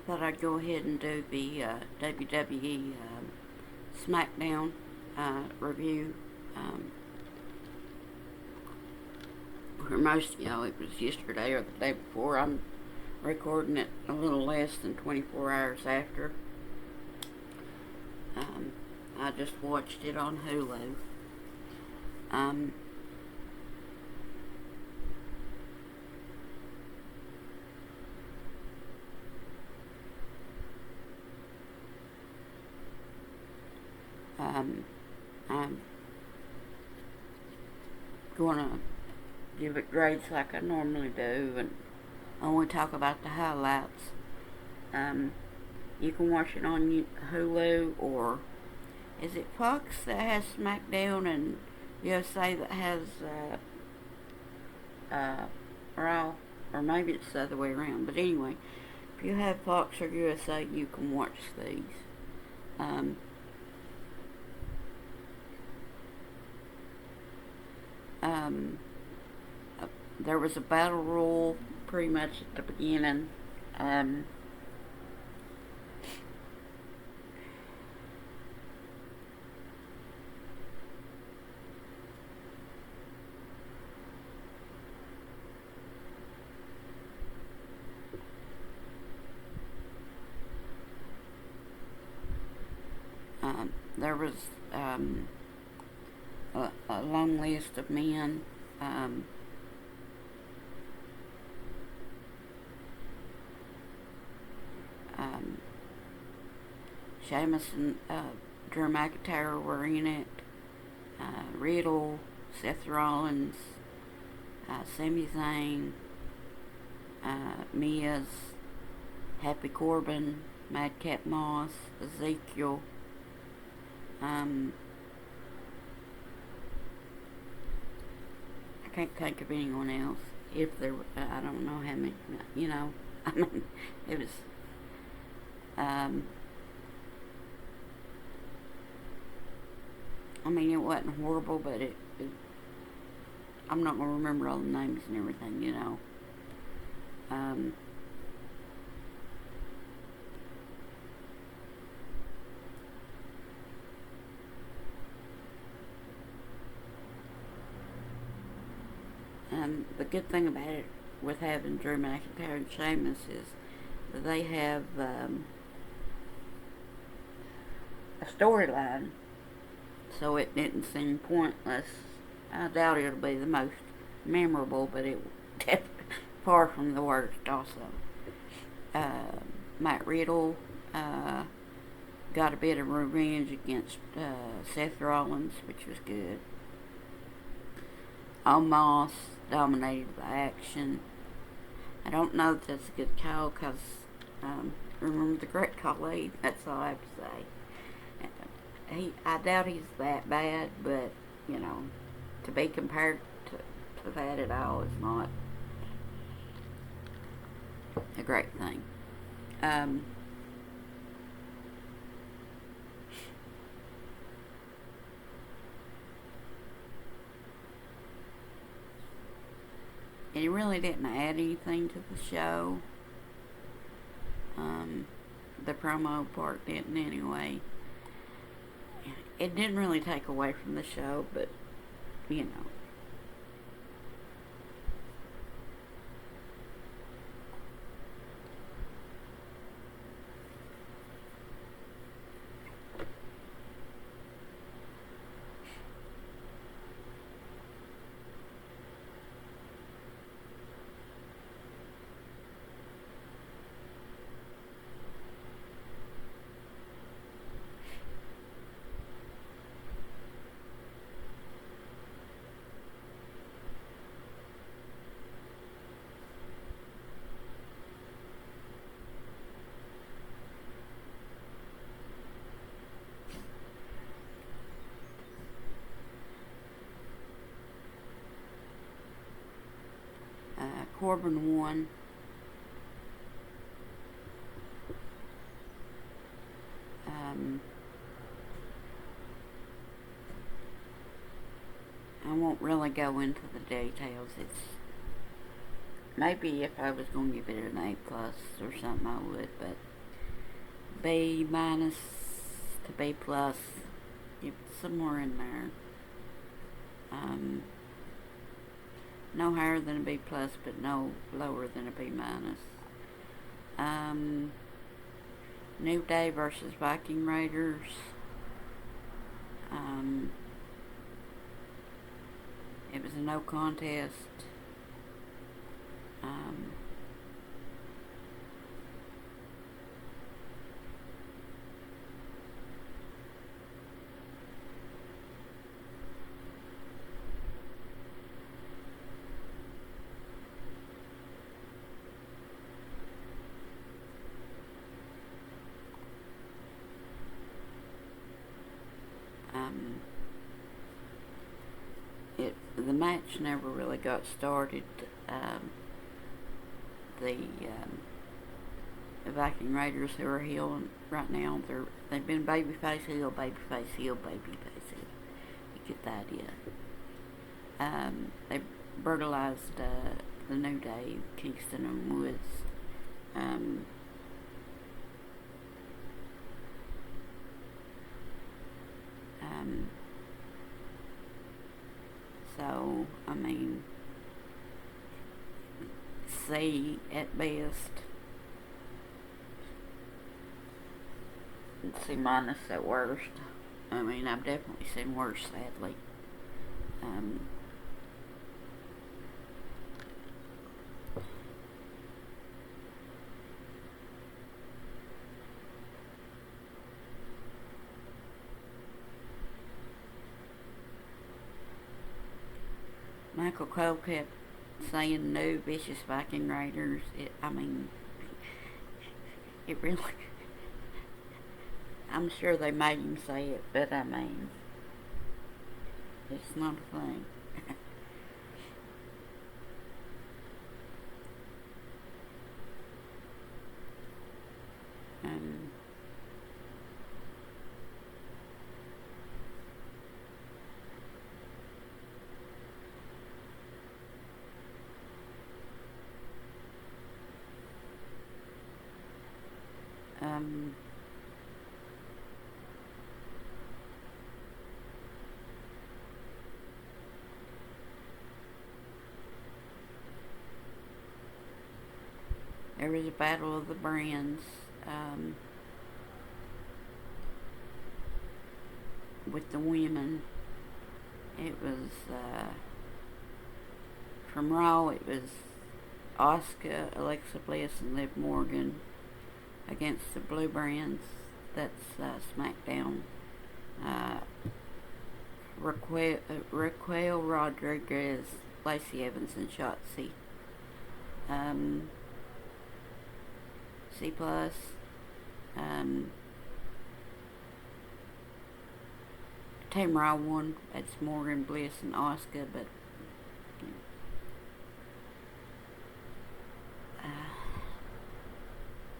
thought I'd go ahead and do the WWE Smackdown review. For most of y'all, it was yesterday or the day before. I'm recording it a little less than 24 hours after. I just watched it on Hulu. I'm gonna give it grades like I normally do, and only talk about the highlights. You can watch it on Hulu, or is it Fox that has SmackDown and USA that has Raw? Or maybe it's the other way around. But anyway, if you have Fox or USA, you can watch these. There was a battle royal pretty much at the beginning. There was a long list of men. Sheamus and Drew McIntyre were in it. Riddle, Seth Rollins, Sami Zayn, Miz, Happy Corbin, Madcap Moss, Ezekiel. I can't think of anyone else. If there were, I don't know how many, I mean, it was, it wasn't horrible, but I'm not going to remember all the names and everything, the good thing about it with having Drew McIntyre and Sheamus is that they have a storyline, so it didn't seem pointless. I doubt it'll be the most memorable, but it far from the worst also. Matt Riddle got a bit of revenge against Seth Rollins, which was good. Omos dominated the action. I don't know if that's a good call, because remember the Great Khali, that's all I have to say. I doubt he's that bad, but, to be compared to that at all is not a great thing. It really didn't add anything to the show. The promo part didn't anyway. It didn't really take away from the show, but, Corbin won. I won't really go into the details. It's maybe if I was going to give it an A plus or something, I would, but B minus to B plus, somewhere in there. No higher than a B plus, but no lower than a B minus. New Day versus Viking Raiders. It was a no contest. Um, um, the match never really got started. The Viking Raiders, who are heel right now, they've been babyface heel, babyface heel, babyface heel. You get the idea. They brutalized the New Day, Kingston and Woods. Um, um, so, I mean, C at best. C minus at worst. I mean, I've definitely seen worse, sadly. Um, Michael Cole kept saying no vicious Viking Raiders. It really. I'm sure they made him say it, but I mean, it's not a thing. um, um, there was a battle of the brands. Um, with the women. It was from Raw. It was Asuka, Alexa Bliss, and Liv Morgan against the Blue Brands. That's SmackDown. Uh, Raquel Rodriguez, Lacey Evans, and Shotzi. Um, C plus. Um, Team Raw won. That's Morgan, Bliss, and Asuka, but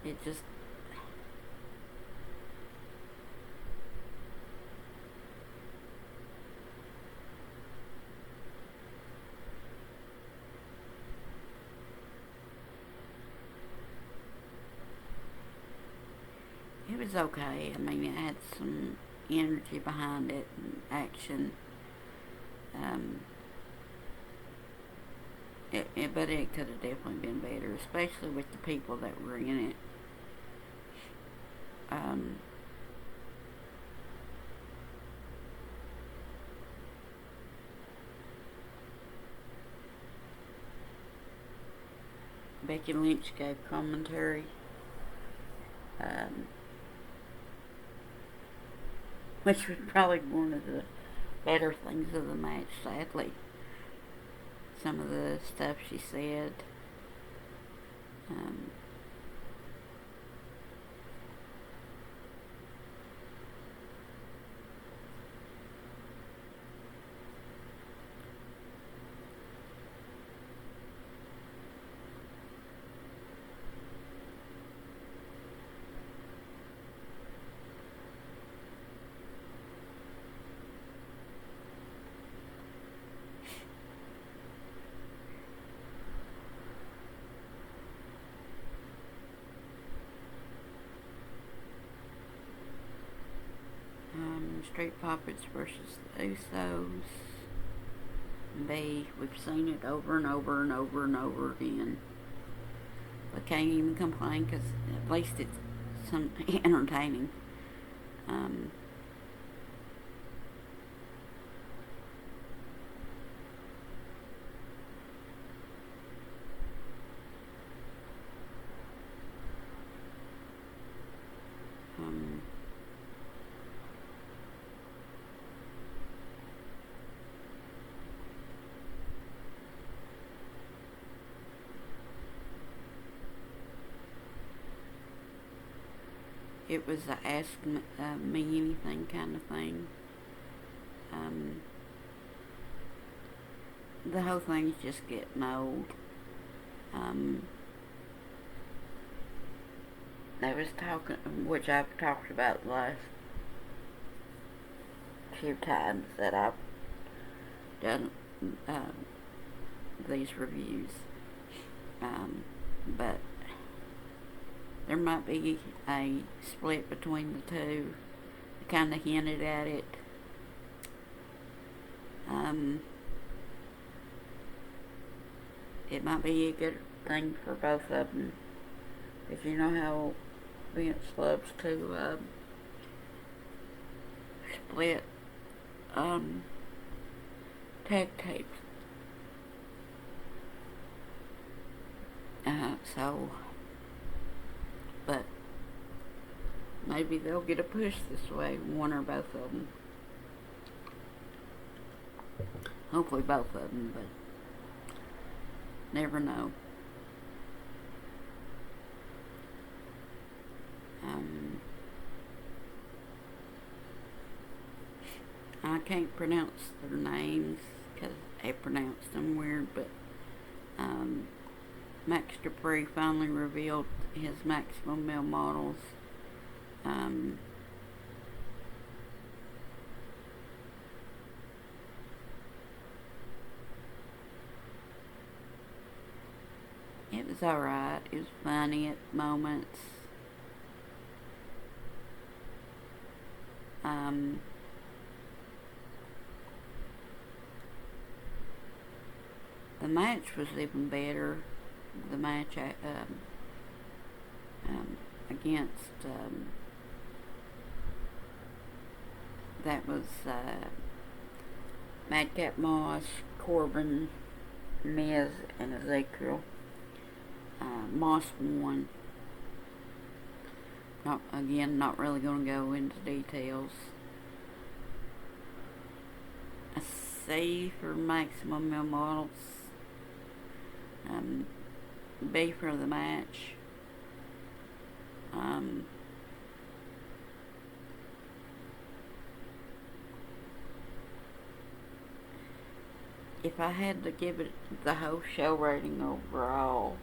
it just. It was okay. I mean, it had some energy behind it and action. Um, but it could have definitely been better, especially with the people that were in it. Um, Becky Lynch gave commentary, um, which was probably one of the better things of the match, sadly. Some of the stuff she said. Um, Street Profits versus the Usos. B, we've seen it over and over and over and over again. But can't even complain because at least it's some entertaining. Um, um, it was a ask me anything kind of thing. The whole thing's just getting old. They was talking, which I've talked about the last few times that I've done these reviews. But there might be a split between the two. I kind of hinted at it. It might be a good thing for both of them. If you know how Vince loves to split tag tapes. But maybe they'll get a push this way, one or both of them. Hopefully both of them, but never know. I can't pronounce their names because they pronounce them weird, but Max Dupree finally revealed his maximum male models. It was alright. It was funny at moments. The match was even better. The match against that was Madcap Moss, Corbin, Miz, and Ezekiel. Moss won. Not really going to go into details. A C for maximum male models. B for the match. If I had to give it the whole show rating overall,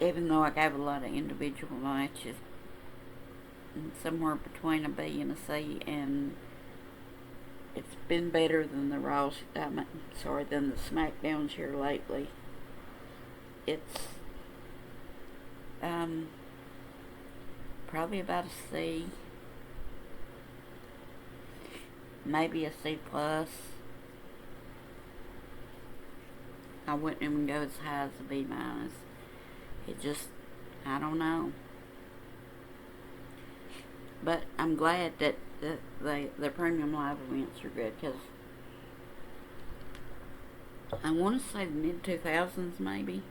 even though I gave a lot of individual matches, somewhere between a B and a C, and it's been better than the than the Smackdowns here lately. It's probably about a C, maybe a C plus. I wouldn't even go as high as a B minus. It just, I don't know. But I'm glad that the premium live events are good, because I want to say the mid-2000s maybe,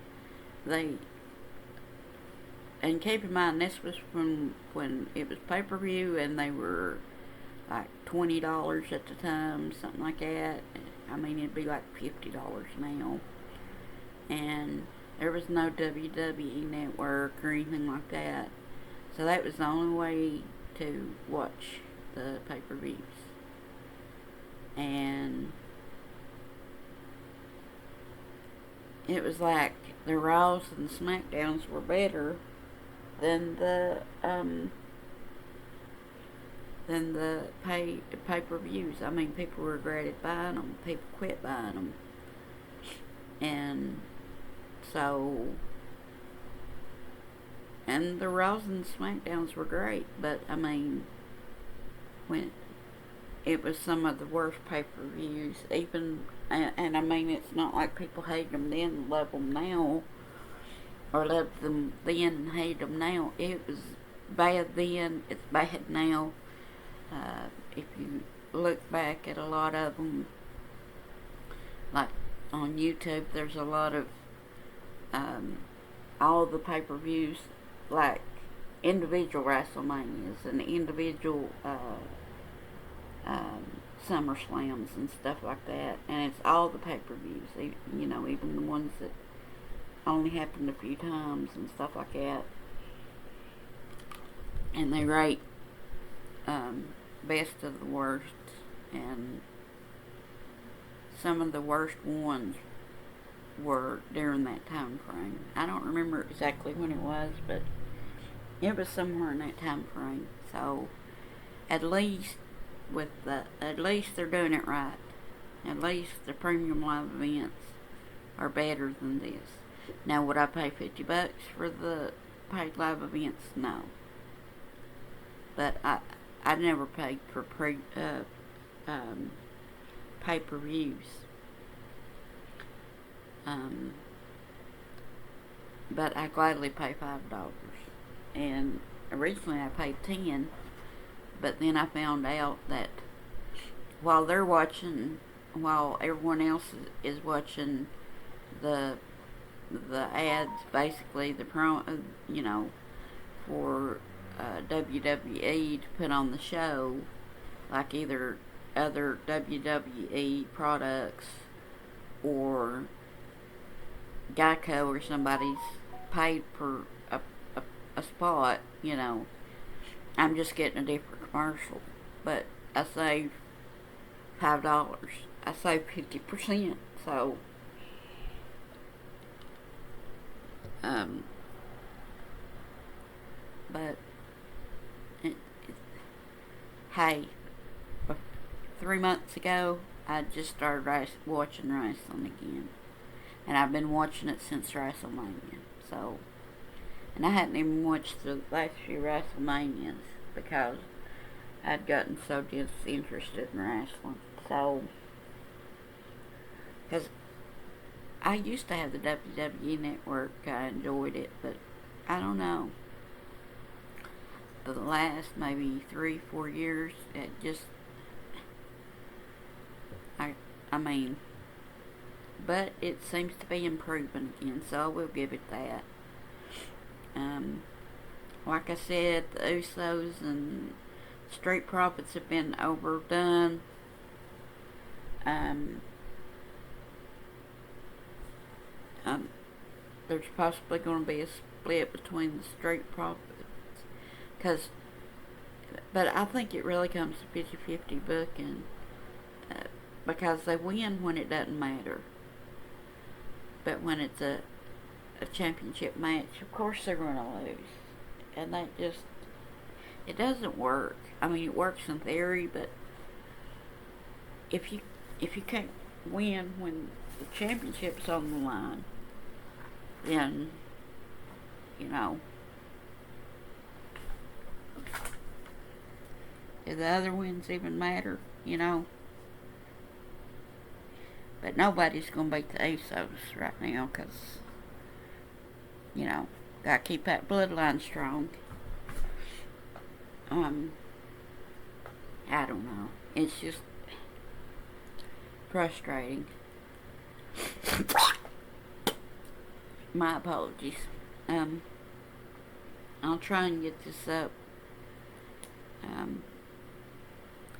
and keep in mind this was from when it was pay-per-view and they were like $20 at the time, something like that. I mean, it'd be like $50 now. And there was no WWE network or anything like that. So that was the only way to watch the pay-per-views. And it was like the Raws and the Smackdowns were better than the pay-per-views. I mean, people regretted buying them. People quit buying them. And so, and the Raws and Smackdowns were great, but I mean, when it was some of the worst pay-per-views. Even, and I mean, it's not like people hate them then and love them now, or loved them then and hate them now. It was bad then, it's bad now. If you look back at a lot of them, like on YouTube, there's a lot of all the pay-per-views, like individual WrestleManias and individual SummerSlams and stuff like that, and it's all the pay-per-views, you know, even the ones that only happened a few times and stuff like that, and they rate best of the worst, and some of the worst ones were during that time frame. I don't remember exactly when it was, but it was somewhere in that time frame. So at least they're doing it right. At least the premium live events are better than this. Now, would I pay $50 for the paid live events? No. But I never paid for pay-per-views. But I gladly pay $5. And originally I paid $10, but then I found out that while everyone else is watching the ads, basically the you know, for WWE to put on the show, like either other WWE products or Geico or somebody's paid for a spot, you know, I'm just getting a different commercial, but I save $5. I save 50%, so but hey, 3 months ago I just started watching wrestling again, and I've been watching it since WrestleMania. So, and I hadn't even watched the last few WrestleManias because I'd gotten so disinterested in wrestling. So, because I used to have the WWE Network, I enjoyed it, but I don't know. For the last maybe 3-4 years, it just, I mean, but it seems to be improving again, so I will give it that. Like I said, the Usos and Street Profits have been overdone. There's possibly going to be a split between the Street Profits, but I think it really comes to 50-50 booking, because they win when it doesn't matter, but when it's a championship match, of course they're going to lose, and that just, it doesn't work. I mean, it works in theory, but if you can't win when the championship's on the line, then, you know, do the other wins even matter, you know? But nobody's going to beat the Usos right now, because, you know, got to keep that bloodline strong. I don't know. It's just frustrating. My apologies. I'll try and get this up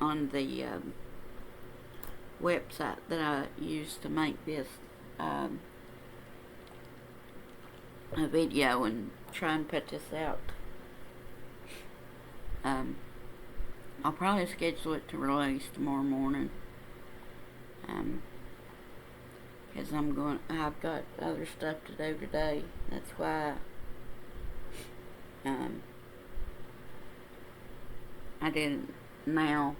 on the website that I used to make this a video, and try and put this out. I'll probably schedule it to release tomorrow morning, because I've got other stuff to do today. That's why I did it now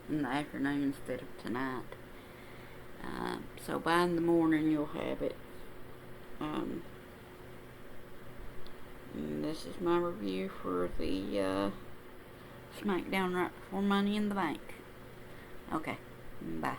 in the afternoon instead of tonight. So by in the morning you'll have it. And this is my review for the Smackdown right before Money in the Bank. Okay, bye.